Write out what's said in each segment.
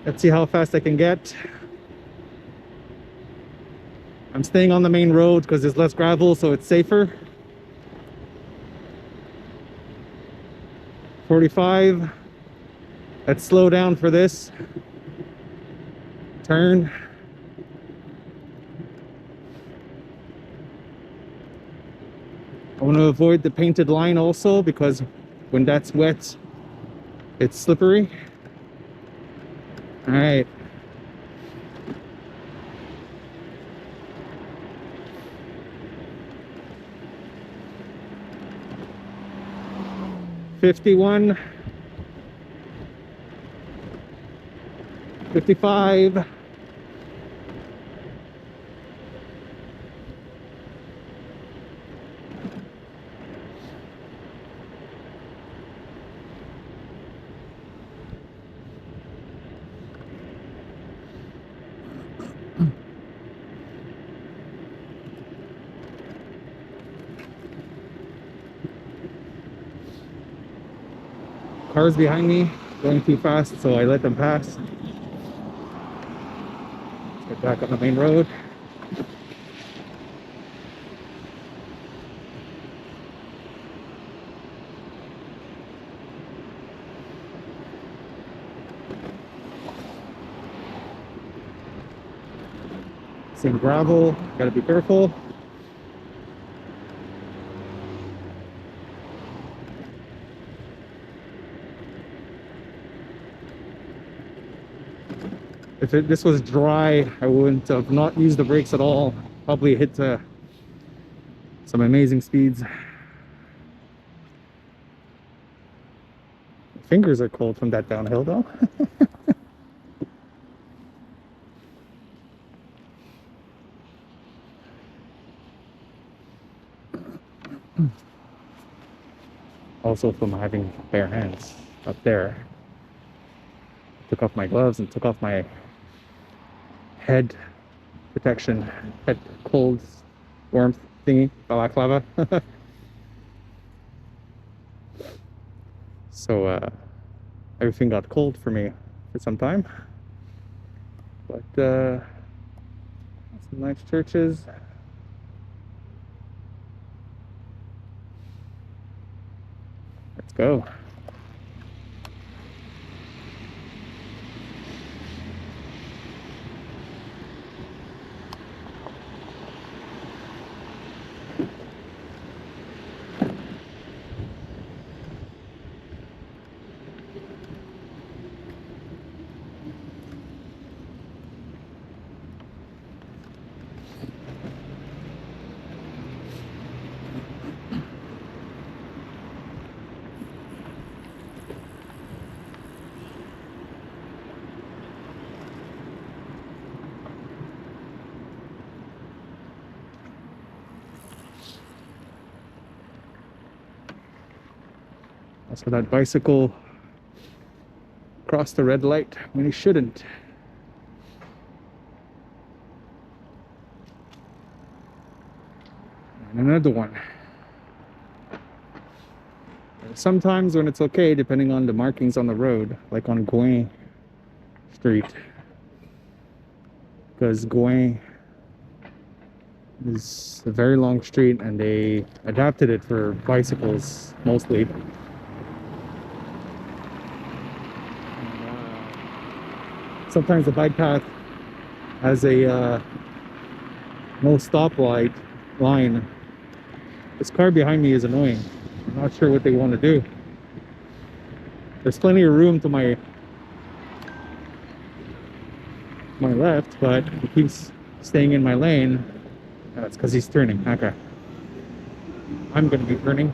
Let's see how fast I can get. I'm staying on the main road because there's less gravel, so it's safer. 45. Let's slow down for this turn. I want to avoid the painted line also because when that's wet, it's slippery. All right. $51, $55. Cars behind me going too fast, so I let them pass. Let's get back on the main road. Some gravel, gotta be careful. If this was dry, I wouldn't have not used the brakes at all. Probably hit some amazing speeds. My fingers are cold from that downhill though. Also from having bare hands up there. Took off my gloves and took off my head protection, head cold warmth thingy, balaclava. So everything got cold for me for some time. But some nice churches. Let's go. So that bicycle crossed the red light when he shouldn't. And another one. Sometimes when it's okay, depending on the markings on the road, like on Gouin Street, because Gouin is a very long street and they adapted it for bicycles mostly. Sometimes the bike path has a no stoplight line. This car behind me is annoying. I'm not sure what they want to do. There's plenty of room to my left, but he keeps staying in my lane. That's because he's turning. Okay. I'm going to be turning.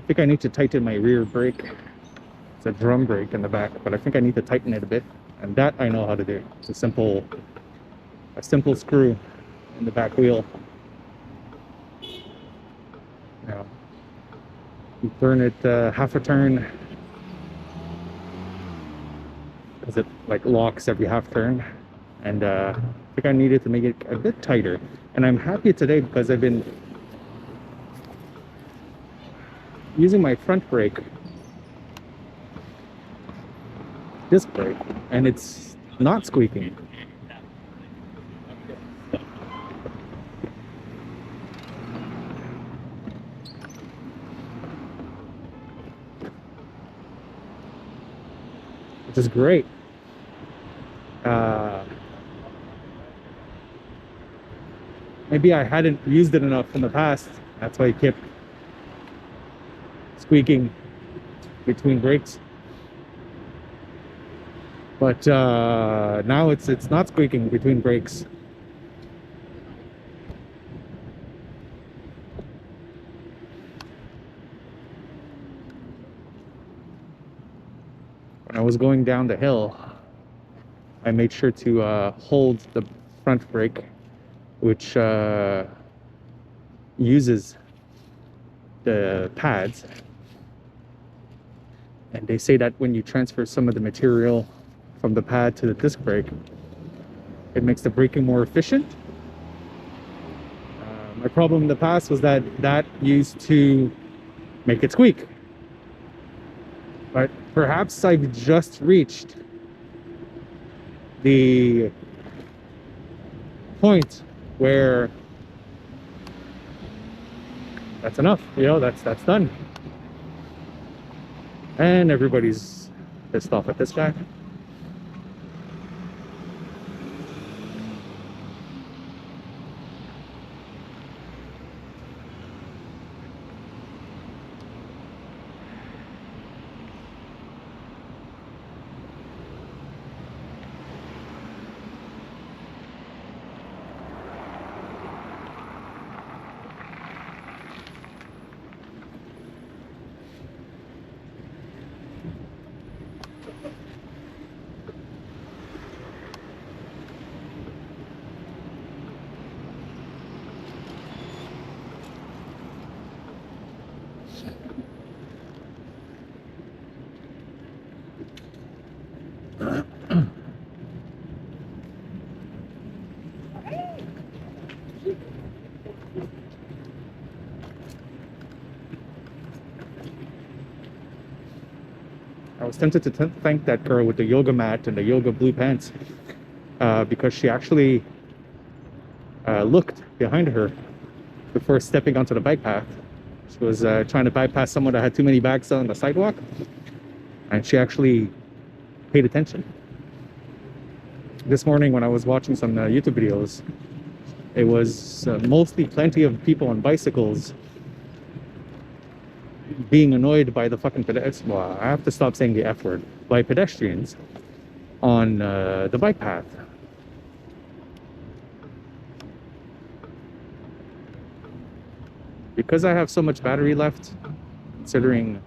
think I need to tighten my rear brake. It's a drum brake in the back, but I think I need to tighten it a bit, and that I know how to do. It's a simple screw in the back wheel. Now you turn it half a turn, because it like locks every half turn, and I think I needed to make it a bit tighter. And I'm happy today because I've been using my front brake, disc brake, and it's not squeaking. Which is great. Maybe I hadn't used it enough in the past. That's why it kept squeaking between brakes. But now it's not squeaking between brakes. When I was going down the hill, I made sure to hold the front brake, which uses the pads. And they say that when you transfer some of the material from the pad to the disc brake, it makes the braking more efficient. My problem in the past was that used to make it squeak. But perhaps I've just reached the point where that's enough, you know, that's done. And everybody's pissed off at this guy. I was tempted to thank that girl with the yoga mat and the yoga blue pants because she actually looked behind her before stepping onto the bike path. She was trying to bypass someone that had too many bags on the sidewalk, and she actually paid attention. This morning when I was watching some YouTube videos, it was mostly plenty of people on bicycles being annoyed by the fucking pedestrians. Well, I have to stop saying the F word. By pedestrians on the bike path. Because I have so much battery left, considering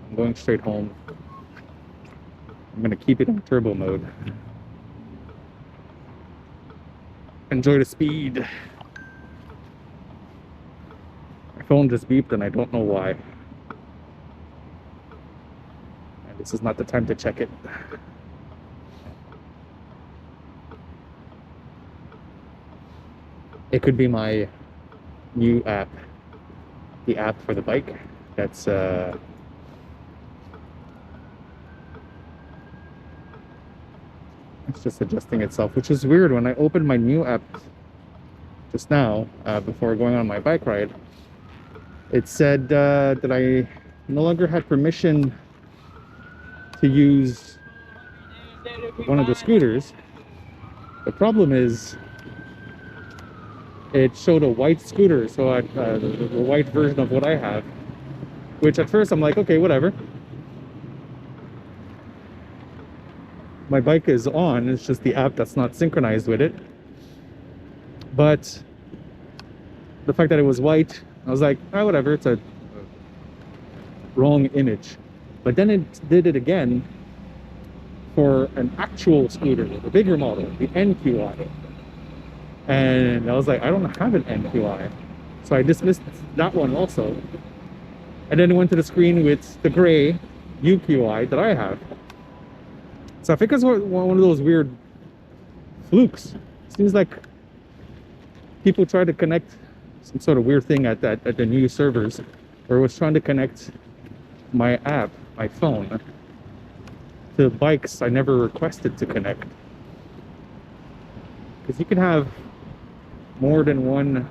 I'm going straight home, I'm gonna keep it in turbo mode. Enjoy the speed. My phone just beeped and I don't know why. And this is not the time to check it. It could be my new app. The app for the bike. That's it's just adjusting itself, which is weird. When I opened my new app just now, before going on my bike ride, it said that I no longer had permission to use one of the scooters. The problem is it showed a white scooter, so the white version of what I have, which at first I'm like, okay, whatever. My bike is on, it's just the app that's not synchronized with it. But the fact that it was white, I was like, oh, whatever, it's a wrong image. But then it did it again for an actual scooter, the bigger model, the NQI. And I was like, I don't have an NQI. So I dismissed that one also. And then it went to the screen with the gray UQI that I have. So I think it's one of those weird flukes. Seems like people try to connect some sort of weird thing at the new servers, or was trying to connect my app, my phone, to bikes I never requested to connect. Because you can have more than one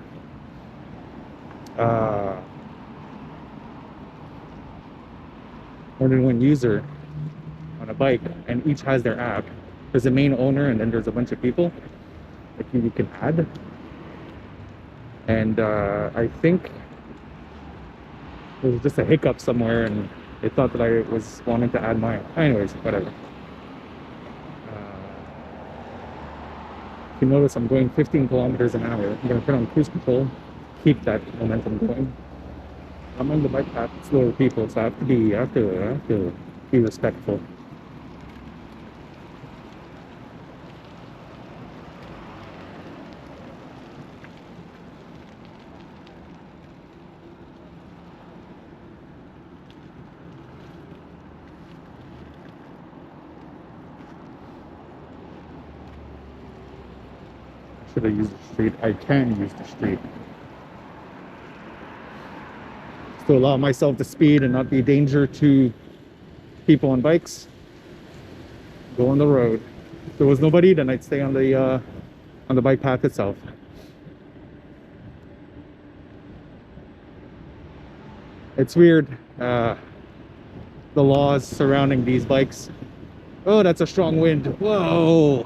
user on a bike, and each has their app. There's a main owner, and then there's a bunch of people that you can add. And I think there was just a hiccup somewhere, and they thought that I was wanting to add mine. Anyways, whatever. If you notice, I'm going 15 kilometers an hour. I'm going to put on cruise control, keep that momentum going. I'm on the bike path, slower people, so I have to be respectful. Should I use the street? I can use the street to allow myself to speed and not be a danger to people on bikes. Go on the road. If there was nobody, then I'd stay on the bike path itself. It's weird, the laws surrounding these bikes. Oh, that's a strong wind. Whoa.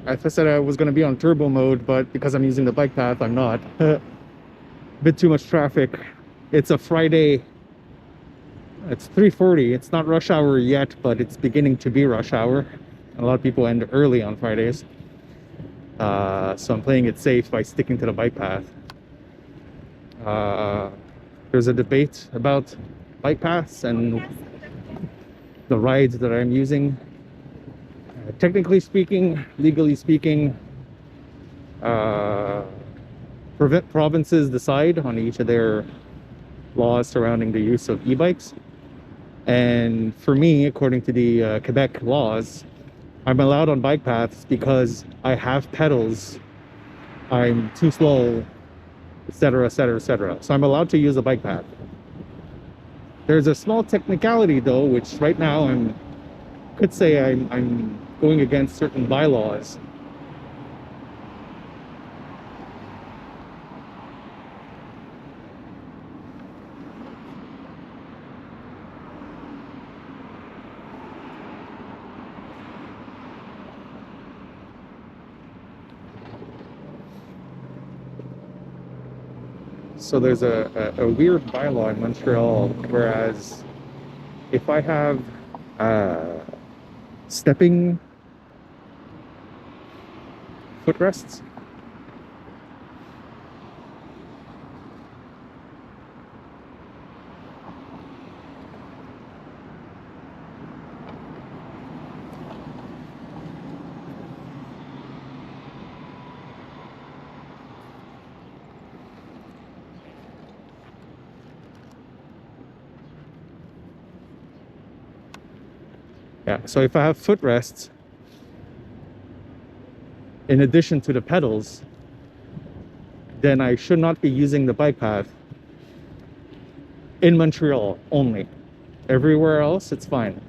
I said I was going to be on turbo mode, but because I'm using the bike path, I'm not. A bit too much traffic. It's a Friday. It's 3:40. It's not rush hour yet, but it's beginning to be rush hour. A lot of people end early on Fridays. So I'm playing it safe by sticking to the bike path. There's a debate about bike paths and the rides that I'm using. Technically speaking, legally speaking, provinces decide on each of their laws surrounding the use of e-bikes. And for me, according to the Quebec laws, I'm allowed on bike paths because I have pedals, I'm too slow, etc., etc., etc. So I'm allowed to use a bike path. There's a small technicality though, which right now could say I'm going against certain bylaws. So there's a weird bylaw in Montreal, whereas if I have stepping footrests, yeah, so if I have footrests in addition to the pedals, then I should not be using the bike path in Montreal only. Everywhere else, it's fine.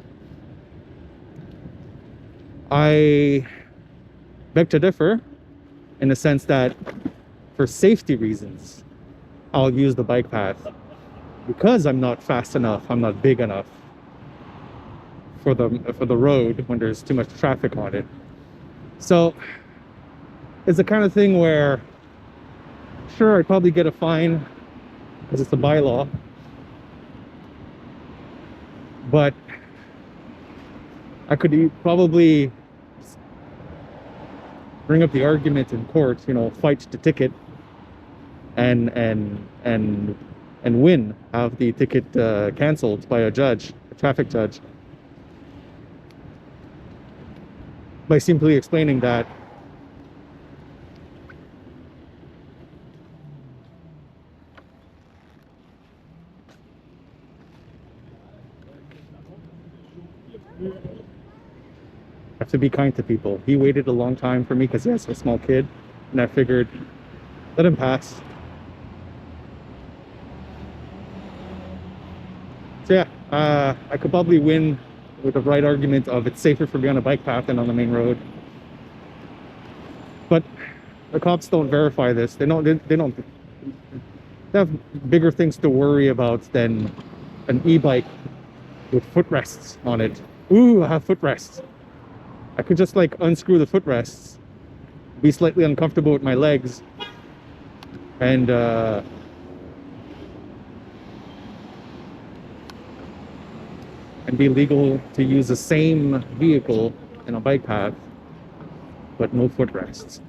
I beg to differ in the sense that for safety reasons, I'll use the bike path because I'm not fast enough, I'm not big enough for the road when there's too much traffic on it. So it's the kind of thing where, sure, I'd probably get a fine because it's a bylaw, but I could probably bring up the argument in court, you know, fight the ticket and win, have the ticket canceled by a judge, a traffic judge, by simply explaining that I have to be kind to people. He waited a long time for me because he has a small kid, and I figured, let him pass. So yeah, I could probably win with the right argument of it's safer for me on a bike path than on the main road. But the cops don't verify this. They have bigger things to worry about than an e-bike with footrests on it. Ooh, I have footrests. I could just like unscrew the footrests, be slightly uncomfortable with my legs, and be legal to use the same vehicle in a bike path, but no footrests.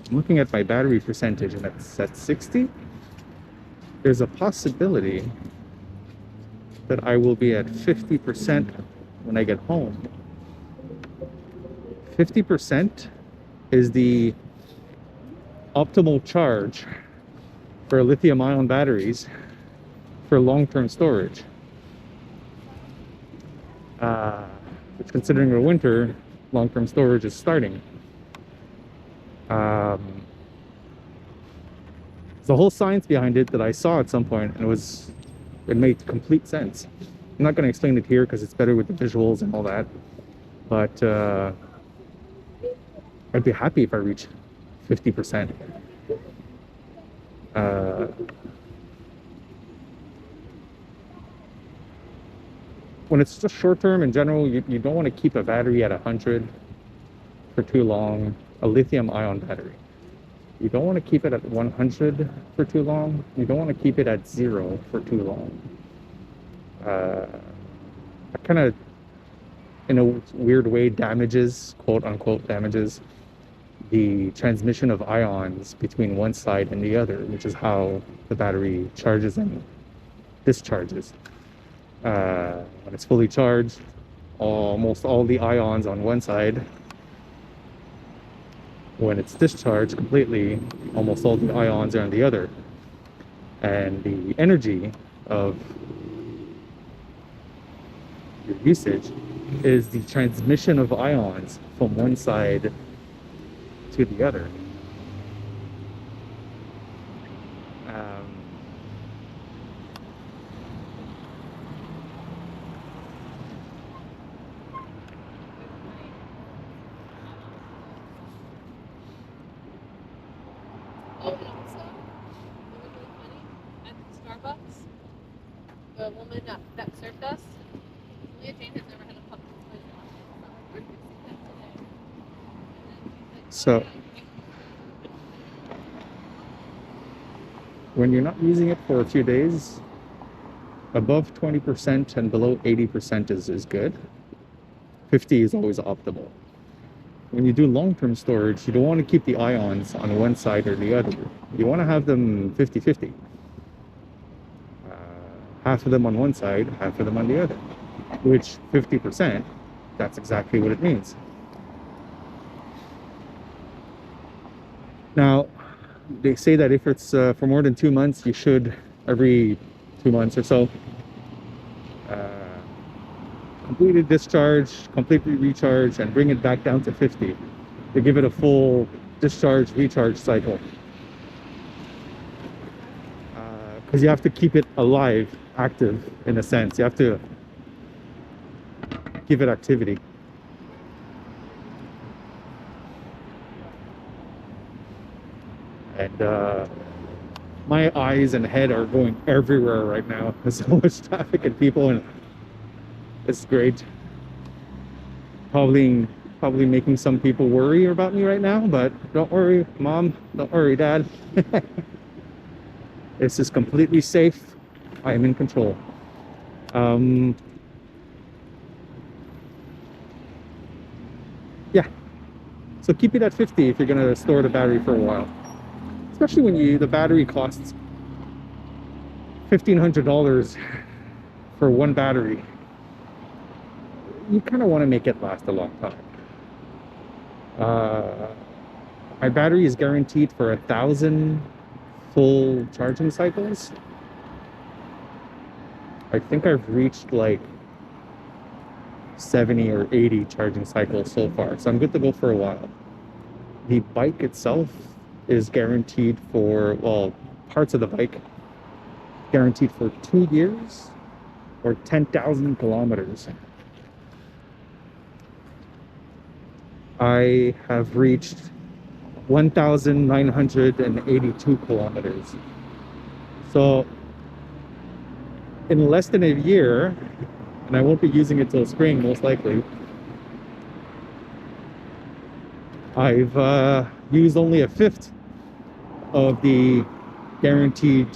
I'm looking at my battery percentage and it's at 60. There's a possibility that I will be at 50% when I get home. 50% is the optimal charge for lithium-ion batteries for long-term storage. Which, considering the winter, long-term storage is starting. There's a whole science behind it that I saw at some point, and it made complete sense. I'm not going to explain it here because it's better with the visuals and all that, but I'd be happy if I reach 50%. When it's just short term in general, you don't want to keep a battery at 100 for too long, a lithium ion battery. You don't want to keep it at 100 for too long. You don't want to keep it at 0 for too long. That kind of, in a weird way, damages, quote unquote, damages the transmission of ions between one side and the other, which is how the battery charges and discharges. When it's fully charged, almost all the ions on one side When it's discharged completely, almost all the ions are on the other. And the energy of your usage is the transmission of ions from one side to the other. Um, Oh, and also, it was really funny. At Starbucks, the woman that served us, Leah Jane has never had a pumpkin spice latte. So we're fixing that today. And then she's like, so when you're not using it for a few days, above 20% and below 80% is good. 50 is always optimal. When you do long-term storage, you don't want to keep the ions on one side or the other. You want to have them 50-50. Half of them on one side, half of them on the other. Which 50%, that's exactly what it means. Now, they say that if it's for more than 2 months, you should, every 2 months or so, completely discharge, completely recharge, and bring it back down to 50 to give it a full discharge recharge cycle. Because you have to keep it alive, active in a sense. You have to give it activity. And my eyes and head are going everywhere right now. There's so much traffic and people, and it's great. Probably making some people worry about me right now, but don't worry, Mom. Don't worry, Dad. This is completely safe. I am in control. Yeah. So keep it at 50 if you're gonna store the battery for a while. Especially when the battery costs $1,500 for one battery. You kind of want to make it last a long time. My battery is guaranteed for 1,000 full charging cycles. I think I've reached like 70 or 80 charging cycles so far, so I'm good to go for a while. The bike itself is guaranteed for, well, parts of the bike guaranteed for 2 years or 10,000 kilometers. I have reached 1,982 kilometers. So in less than a year, and I won't be using it till spring most likely, I've used only a fifth of the guaranteed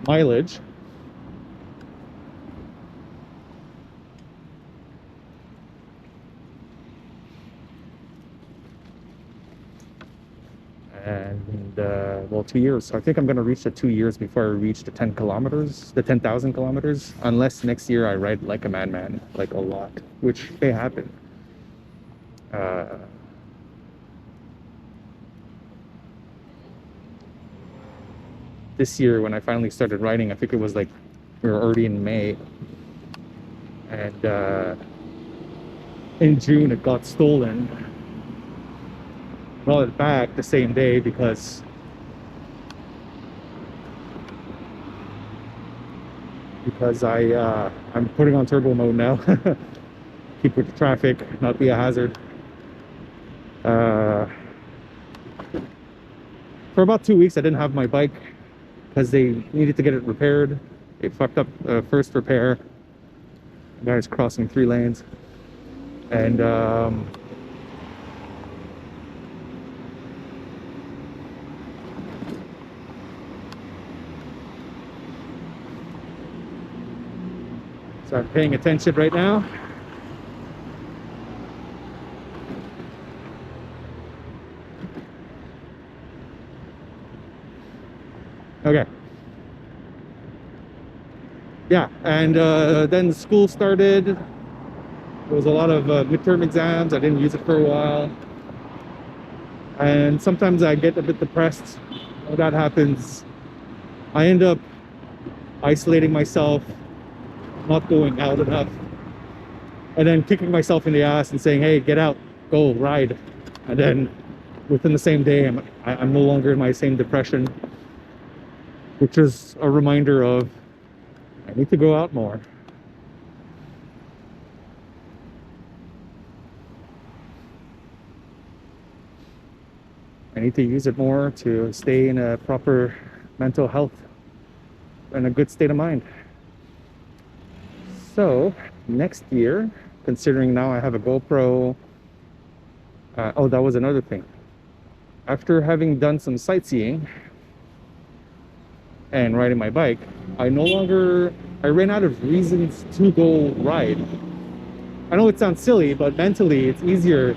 mileage. And well, 2 years. So I think I'm going to reach the 2 years before I reach the 10 kilometers, the 10,000 kilometers, unless next year I ride like a madman, like a lot, which may happen. This year, when I finally started riding, I think it was like we were already in May, and in June it got stolen. Brought it back the same day because I'm putting on turbo mode now. Keep with the traffic, not be a hazard. For about 2 weeks I didn't have my bike because they needed to get it repaired. They fucked up first repair. The guy's crossing 3 lanes, and so I'm paying attention right now. Okay. Yeah, and then school started. There was a lot of midterm exams. I didn't use it for a while. And sometimes I get a bit depressed. When that happens, I end up isolating myself, not going out enough, and then kicking myself in the ass and saying, hey, get out, go ride. And then within the same day, I'm no longer in my same depression, which is a reminder of I need to go out more. I need to use it more to stay in a proper mental health and a good state of mind. So next year, considering now I have a GoPro, oh, that was another thing. After having done some sightseeing and riding my bike, I ran out of reasons to go ride. I know it sounds silly, but mentally it's easier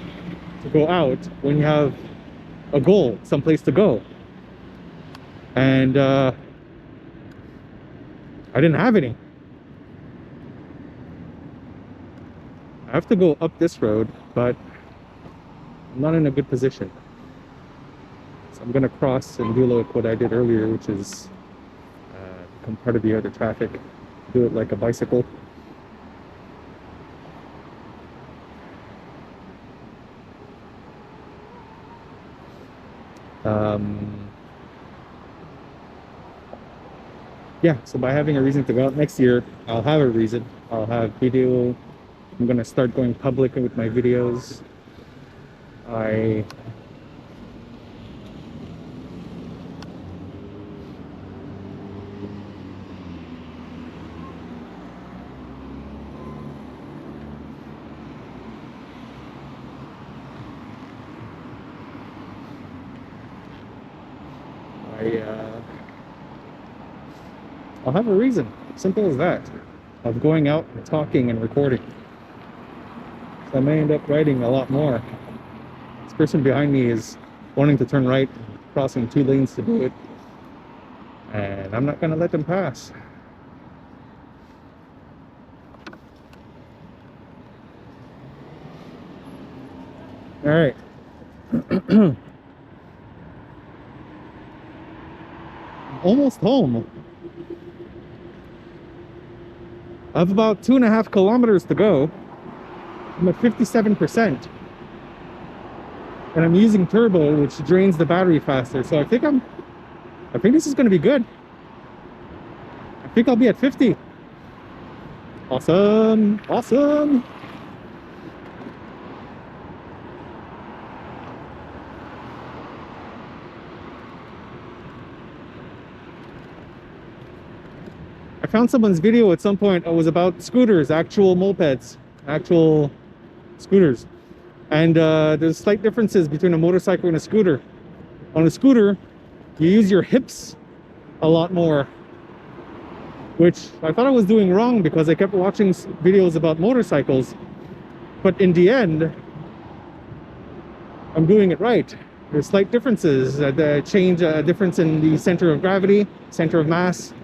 to go out when you have a goal, someplace to go. And I didn't have any. I have to go up this road, but I'm not in a good position. So I'm gonna cross and do like what I did earlier, which is become part of the other traffic. Do it like a bicycle. Yeah, so by having a reason to go out next year, I'll have a reason. I'll have video. I'm gonna start going public with my videos. I I'll have a reason. Simple as that. Of going out and talking and recording. So I may end up writing a lot more. This person behind me is wanting to turn right, crossing 2 lanes to do it. And I'm not gonna let them pass. All right. Almost home. I have about 2.5 kilometers to go. I'm at 57%. And I'm using turbo, which drains the battery faster. So I think this is gonna be good. I think I'll be at 50. Awesome. Awesome. I found someone's video at some point. It was about scooters, actual mopeds, actual scooters. And there's slight differences between a motorcycle and a scooter. On a scooter, you use your hips a lot more, which I thought I was doing wrong because I kept watching videos about motorcycles. But in the end, I'm doing it right. There's slight differences, difference in the center of gravity, center of mass,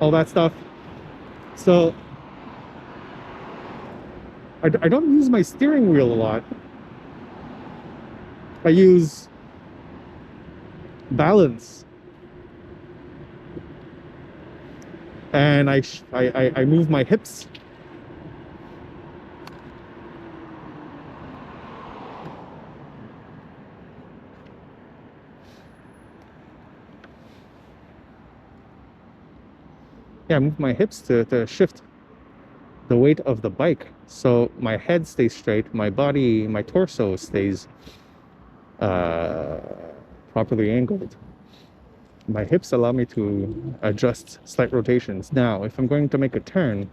all that stuff. So I don't use my steering wheel a lot. I use balance, and I move my hips. Yeah, I move my hips to shift the weight of the bike, so my head stays straight, my body, my torso stays properly angled. My hips allow me to adjust slight rotations. Now, if I'm going to make a turn,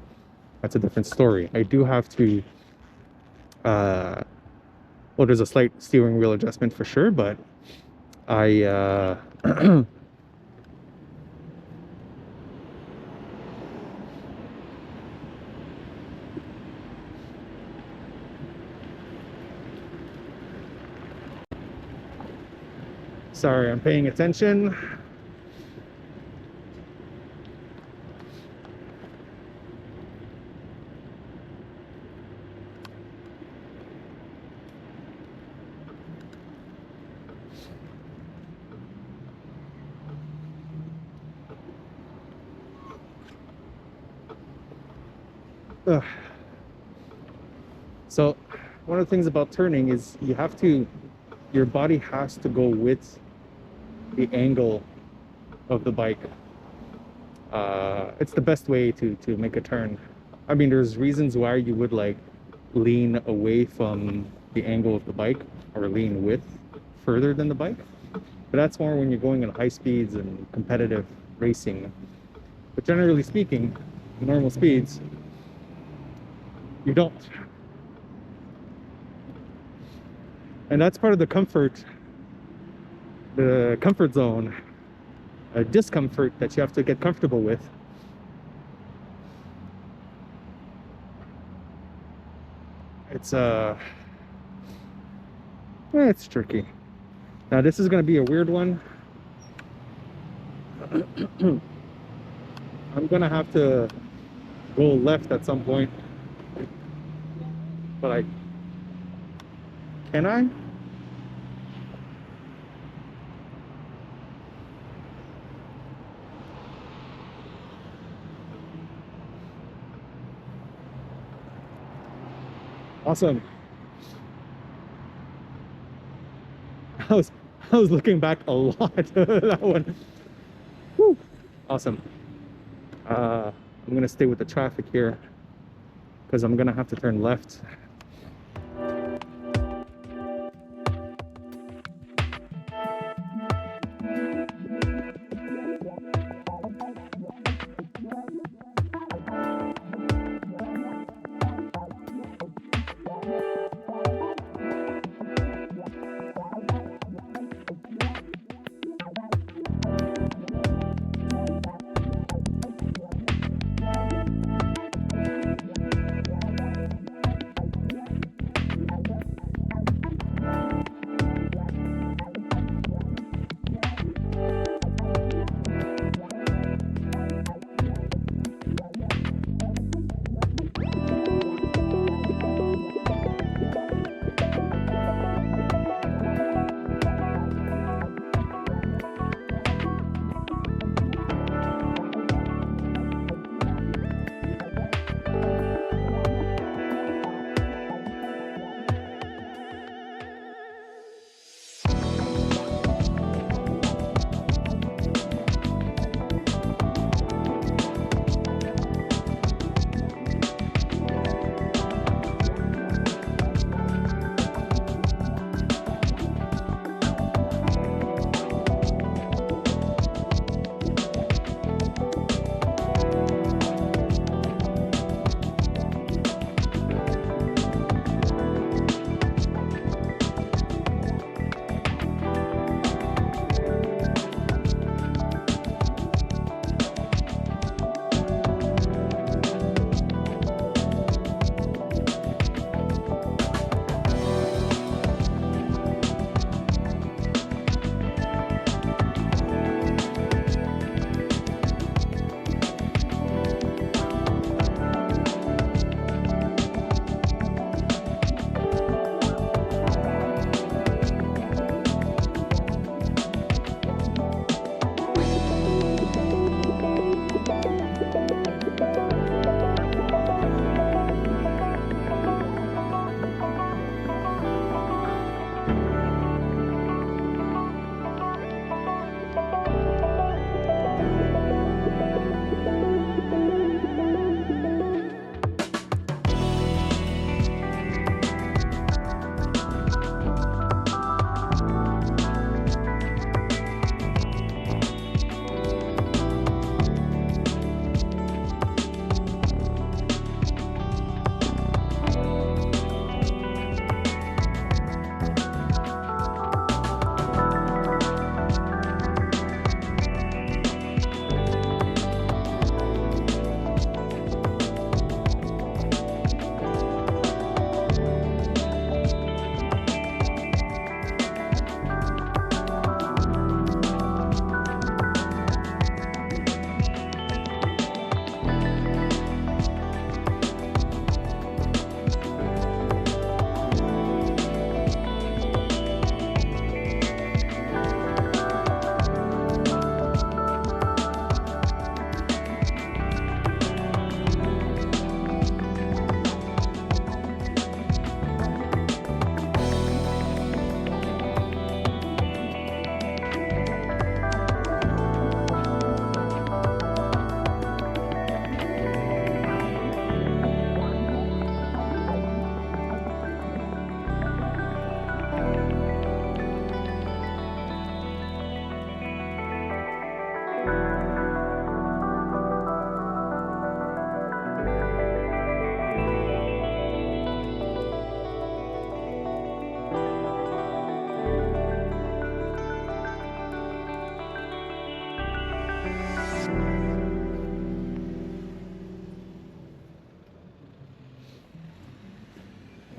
that's a different story. I do have to, well, there's a slight steering wheel adjustment for sure, but I, sorry, I'm paying attention. Ugh. So one of the things about turning is your body has to go with the angle of the bike. It's the best way to make a turn. I mean, there's reasons why you would like lean away from the angle of the bike or lean with further than the bike. But that's more when you're going at high speeds and competitive racing. But generally speaking, normal speeds, you don't. And that's part of the comfort zone, a discomfort that you have to get comfortable with. It's tricky. Now this is going to be a weird one. I'm going to have to go left at some point, but can I? Awesome. I was looking back a lot. That one. Whew. Awesome. I'm gonna stay with the traffic here because I'm gonna have to turn left.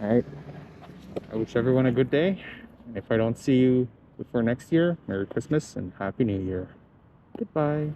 All right. I wish everyone a good day. And if I don't see you before next year, Merry Christmas and Happy New Year. Goodbye.